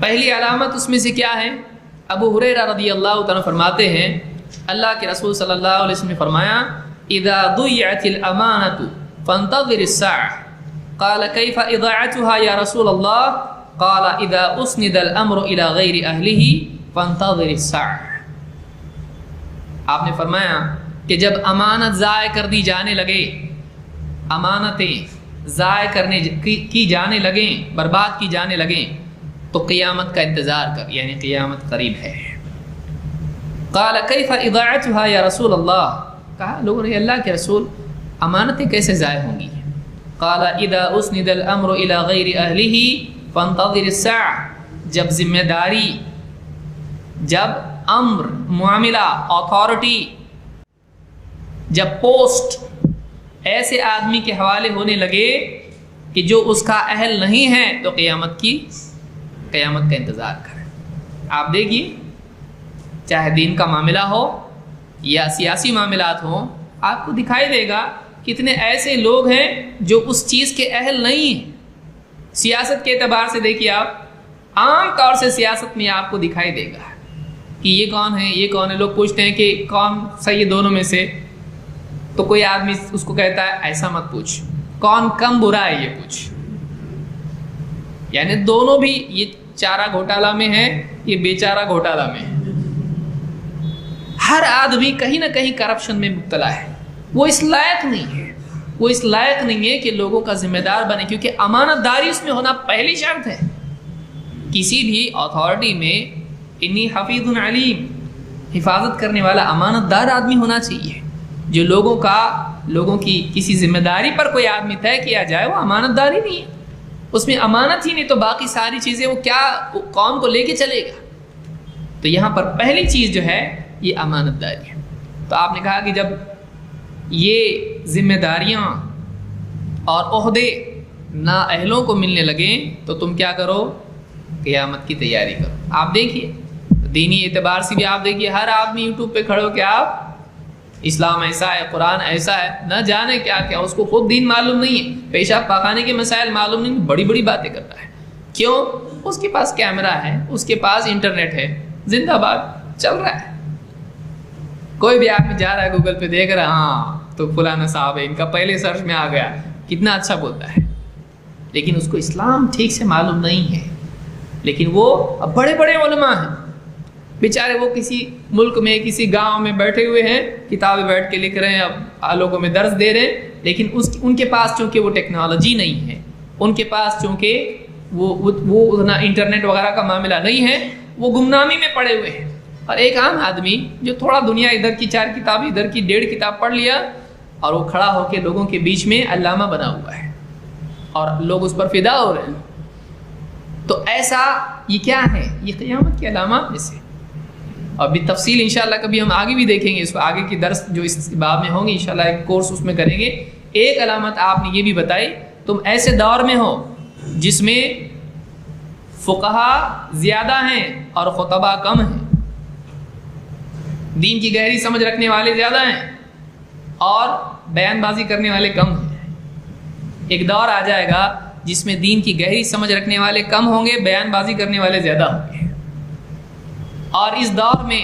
پہلی علامت اس میں سے کیا ہے؟ ابو ہریرہ رضی اللہ تعالیٰ فرماتے ہیں اللہ کے رسول صلی اللہ علیہ وسلم نے فرمایا اذا ضيعت الامانة فانتظر الساعة قال كيف اضاعتها يا رسول الله قال اذا اسند الامر الى غير اهله فانتظر الساعة۔ آپ نے فرمایا کہ جب امانت ضائع کر دی جانے لگے، امانتیں ضائع کرنے کی جانے لگیں، برباد کی جانے لگیں، تو قیامت کا انتظار کر، یعنی قیامت قریب ہے۔ قال کیف اضاعتها یا رسول اللہ، کہا لوگوں نے اللہ کے رسول امانتیں کیسے ضائع ہوں گی؟ قال اذا اسند الامر الى غیر اہلہ فانتظر الساعة، جب ذمہ داری، جب امر، معاملہ، اتھارٹی، جب پوسٹ ایسے آدمی کے حوالے ہونے لگے کہ جو اس کا اہل نہیں ہے، تو قیامت کا انتظار کریں۔ آپ دیکھیے چاہے دین کا معاملہ ہو یا سیاسی معاملات ہوں، آپ کو دکھائی دے گا کتنے ایسے لوگ ہیں جو اس چیز کے اہل نہیں ہیں۔ سیاست کے اعتبار سے دیکھیے، آپ عام طور سے سیاست میں آپ کو دکھائی دے گا کہ یہ کون ہے، یہ کون ہے۔ لوگ پوچھتے ہیں کہ کون صحیح دونوں میں سے، تو کوئی آدمی اس کو کہتا ہے ایسا مت پوچھ، کون کم برا ہے یہ پوچھ۔ یعنی دونوں بھی، یہ چارہ گھوٹالہ میں ہے، یہ بیچارہ گھوٹالہ میں ہے۔ ہر آدمی کہیں نہ کہیں کرپشن میں مبتلا ہے۔ وہ اس لائق نہیں ہے کہ لوگوں کا ذمہ دار بنے، کیونکہ امانت داری اس میں ہونا پہلی شرط ہے۔ کسی بھی اتھارٹی میں انی حفیظ علیم، حفاظت کرنے والا امانت دار آدمی ہونا چاہیے۔ جو لوگوں کی کسی ذمہ داری پر کوئی آدمی طے کیا جائے، وہ امانت داری نہیں ہے، اس میں امانت ہی نہیں، تو باقی ساری چیزیں وہ کیا قوم کو لے کے چلے گا؟ تو یہاں پر پہلی چیز جو ہے یہ امانت داری ہے۔ تو آپ نے کہا کہ جب یہ ذمہ داریاں اور عہدے نااہلوں کو ملنے لگیں تو تم کیا کرو؟ قیامت کی تیاری کرو۔ آپ دیکھیے دینی اعتبار سے بھی، آپ دیکھیے ہر آدمی یوٹیوب پہ کھڑے ہو کہ آپ اسلام ایسا ہے، قرآن ایسا ہے، نہ جانے کیا کیا، اس کو خود دین معلوم نہیں ہے، پیشاب پاخانے کے مسائل معلوم نہیں، بڑی بڑی باتیں کرتا ہے۔ کیوں؟ اس کے پاس کیمرہ ہے، اس کے پاس انٹرنیٹ ہے، زندہ باد چل رہا ہے۔ کوئی بھی آدمی جا رہا ہے گوگل پہ دیکھ رہا ہے، ہاں تو فلانا صاحب ہے، ان کا پہلے سرچ میں آ گیا، کتنا اچھا بولتا ہے، لیکن اس کو اسلام ٹھیک سے معلوم نہیں ہے۔ لیکن وہ اب بڑے بڑے علماء ہیں بیچارے، وہ کسی ملک میں کسی گاؤں میں بیٹھے ہوئے ہیں، کتابیں بیٹھ کے لکھ رہے ہیں، اب لوگوں میں درس دے رہے ہیں، لیکن ان کے پاس چونکہ وہ ٹیکنالوجی نہیں ہے، ان کے پاس چونکہ وہ اتنا انٹرنیٹ وغیرہ کا معاملہ نہیں ہے، وہ گمنامی میں پڑے ہوئے ہیں۔ اور ایک عام آدمی جو تھوڑا دنیا ادھر کی 4 کتاب ادھر کی 1.5 کتاب پڑھ لیا، اور وہ کھڑا ہو کے لوگوں کے بیچ میں علامہ بنا ہوا ہے، اور لوگ اس پر فدا ہو رہے ہیں۔ تو ایسا یہ کیا ہے؟ یہ قیامت کی علامات میں سے، اور بھی تفصیل انشاءاللہ کبھی ہم آگے بھی دیکھیں گے، اس کو آگے کی درس جو اس باب میں ہوں گے انشاءاللہ ایک کورس اس میں کریں گے۔ ایک علامت آپ نے یہ بھی بتائی، تم ایسے دور میں ہو جس میں فقہا زیادہ ہیں اور خطبہ کم ہیں، دین کی گہری سمجھ رکھنے والے زیادہ ہیں اور بیان بازی کرنے والے کم ہیں۔ ایک دور آ جائے گا جس میں دین کی گہری سمجھ رکھنے والے کم ہوں گے، بیان بازی کرنے والے زیادہ ہوں گے، اور اس دور میں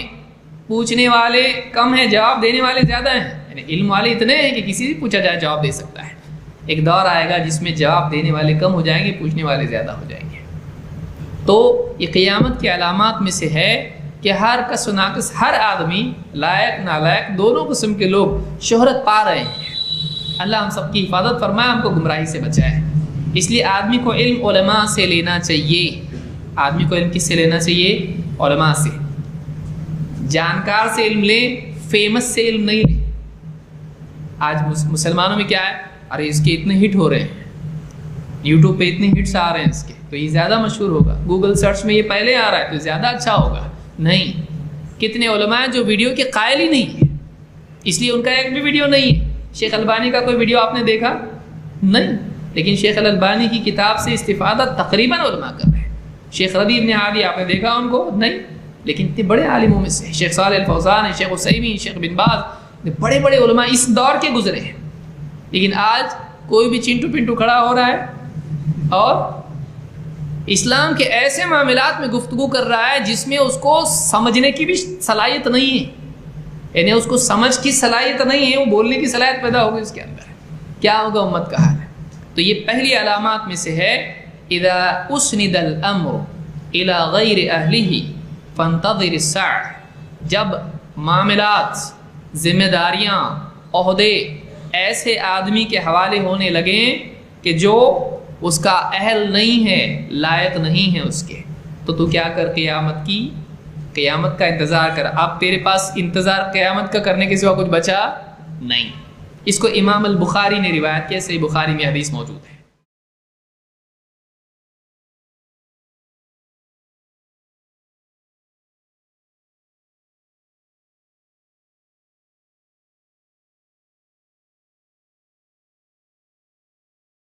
پوچھنے والے کم ہیں، جواب دینے والے زیادہ ہیں، یعنی علم والے اتنے ہیں کہ کسی سے پوچھا جائے جواب دے سکتا ہے۔ ایک دور آئے گا جس میں جواب دینے والے کم ہو جائیں گے، پوچھنے والے زیادہ ہو جائیں گے۔ تو یہ قیامت کی علامات میں سے ہے کہ ہر کس و ناقص، ہر آدمی لائق نالائق دونوں قسم کے لوگ شہرت پا رہے ہیں۔ اللہ ہم سب کی حفاظت فرمائے، ہم کو گمراہی سے بچائے۔ اس لیے آدمی کو علم علماء سے لینا چاہیے۔ آدمی کو علم کس سے لینا چاہیے؟ علماء سے۔ جانکار سے علم لیں، فیمس سے علم نہیں لیں۔ آج مسلمانوں میں کیا ہے؟ ارے اس کے اتنے ہٹ ہو رہے ہیں، یوٹیوب پہ اتنے ہٹس آ رہے ہیں اس کے، تو یہ زیادہ مشہور ہوگا، گوگل سرچ میں یہ پہلے آ رہا ہے تو زیادہ اچھا ہوگا۔ نہیں، کتنے علماء ہیں جو ویڈیو کے قائل ہی نہیں ہے، اس لیے ان کا ایک بھی ویڈیو نہیں ہے۔ شیخ البانی کا کوئی ویڈیو آپ نے دیکھا؟ نہیں، لیکن شیخ البانی کی کتاب سے استفادہ تقریباً علماء کر رہے ہیں۔ شیخ ربیع ابن ہادی آپ نے دیکھا ان کو؟ نہیں، لیکن اتنے بڑے عالموں میں سے شیخ صالح الفوزان ہیں، شیخ عثیمین، شیخ بن باز، بڑے بڑے علماء اس دور کے گزرے ہیں۔ لیکن آج کوئی بھی چنٹو پنٹو کھڑا ہو رہا ہے اور اسلام کے ایسے معاملات میں گفتگو کر رہا ہے جس میں اس کو سمجھنے کی بھی صلاحیت نہیں ہے، یعنی اس کو سمجھ کی صلاحیت نہیں ہے، وہ بولنے کی صلاحیت پیدا ہوگی اس کے اندر، کیا ہوگا امت کا حال ہے۔ تو یہ پہلی علامات میں سے ہے اذا اسند الامر الى غیر اہلہ فانتظر الساعة، جب معاملات، ذمہ داریاں، عہدے ایسے آدمی کے حوالے ہونے لگیں کہ جو اس کا اہل نہیں ہے، لائق نہیں ہے اس کے، تو کیا کر، قیامت کا انتظار کر۔ اب تیرے پاس انتظار قیامت کا کرنے کے سوا کچھ بچا نہیں۔ اس کو امام البخاری نے روایت کیا، صحیح بخاری میں حدیث موجود ہے۔